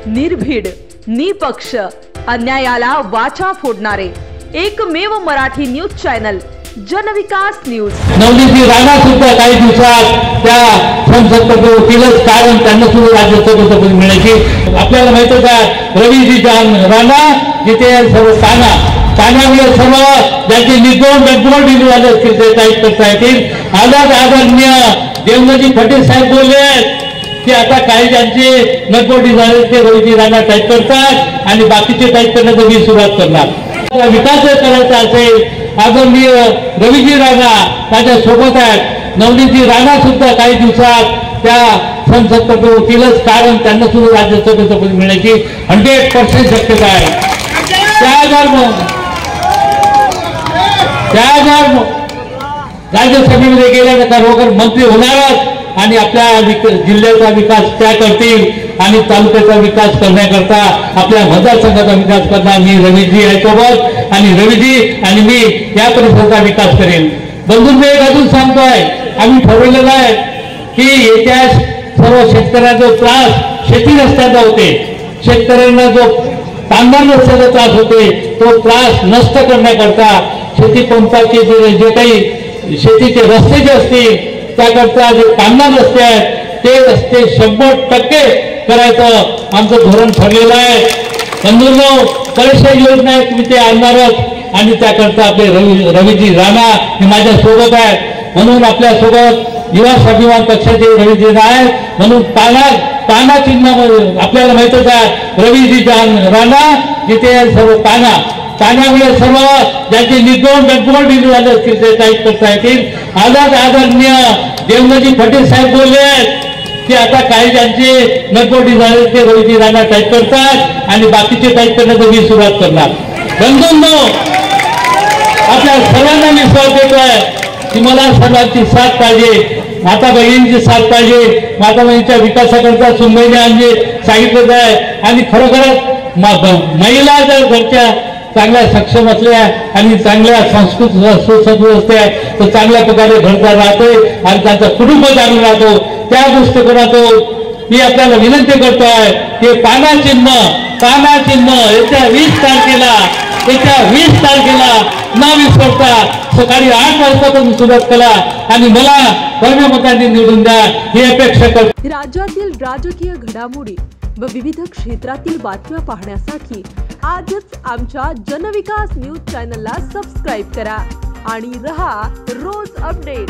निर्भीड, निपक्ष, अन्यायाला वाचा फोडणारे एकमेव मराठी न्यूज चॅनल जनविकास न्यूज। नवनीत राणा सुद्धा काही दिवसात त्या संसदपदी होतीलच, कारण त्यांना सुद्धा राज्यसभेचं पद मिळायची। आपल्याला माहितच आहे रवीजी राणा जिथे सर्व पाण्यामुळे सर्व ज्यांचे निर्गोण बिंदू झाले असतील ते टाईप करता येतील। आदरणीय देवनाथजी फडणवीस साहेब बोलले की आता काही ज्यांचे नकोटी झाले ते रवीजी राणा टाईप करतात आणि बाकीचे टाईप करण्याचं मी सुरुवात करणार। विकास करायचा असेल आदरणीय रवीजी राणा माझ्या सोबत आहेत। नवनीतजी राणा सुद्धा काही दिवसात त्या संसदपदी होतीलच, कारण त्यांना सुद्धा राज्यसभेचं पद मिळण्याची 100% शक्यता आहे। त्या राज्यसभेमध्ये गेल्यानंतर खरोखर मंत्री होणारच आणि आपल्या जिल्ह्याचा विकास त्या करतील आणि तालुक्याचा विकास करण्याकरता आपल्या मतदारसंघाचा विकास करणार मी रवीजी आहे सोबत, आणि रवीजी आणि मी या परिसराचा विकास करेन। बंधूंनी एक अजून सांगतोय, आम्ही ठरवलेलं आहे की येत्या सर्व शेतकऱ्यांना जो त्रास शेती रस्त्याचा होते, शेतकऱ्यांना जो तांबा रस्त्याचा त्रास होते तो त्रास नष्ट करण्याकरता शेती पंपाचे जे काही शेतीचे रस्ते जे असतील त्याकरता जे कामगार रस्ते आहेत ते रस्ते 100% करायचं आमचं धोरण ठरलेलं आहे। बंधूंनो, बऱ्याचशा योजना आहेत, तुम्ही ते आणणारच आणि त्याकरता आपले रवीजी राणा हे माझ्या सोबत आहेत। म्हणून आपल्या सोबत युवा स्वाभिमान पक्षाचे रवीजी राणा आहेत। म्हणून पाना चिन्ह आपल्याला माहितच आहे रवीजी राणा जिथे सर्व पाण्यामुळे सर्व ज्यांचे निर्गोण बिंदू झाले असतील ते टाईप करता येतील। आदरणीय देवनाथजी फडणवीस साहेब बोलले की आता काही ज्यांचे नकोटी झाले ते रवीजी राणा टाईप करतात आणि बाकीचे टाईप करण्याचं मी सुरुवात करणार। बंधूंनो, आपल्या सर्वांना विश्वास देतोय की मला सर्वांची साथ पाहिजे, माता बहिणींची साथ पाहिजे। माता बहिणीच्या विकासाकरता सुनबाईने आम्ही सांगितलं आहे आणि खरोखरच महिला जर घरच्या चांगल्या सक्षम असल्या आणि चांगल्या सुसंस्कृत असल्या तर चांगल्या प्रकारे घरदार राहते आणि त्यांचा कुटुंब चांगलं राहतो। त्या दृष्टिकोनातून मी आपल्याला विनंती करतोय की पाना चिन्ह येत्या 20 तारखेला न विसरता सकाळी 8 वाजता तुम्ही सुरुवात करा आणि मला कमी मतांनी निवडून द्या ही अपेक्षा करतो। राज्यातील राजकीय घडामोडी व विविध क्षेत्रातील बातम्या पाहण्यासाठी आजच आमच्या जनविकास न्यूज चॅनलला सबस्क्राईब करा आणि रहा रोज अपडेट।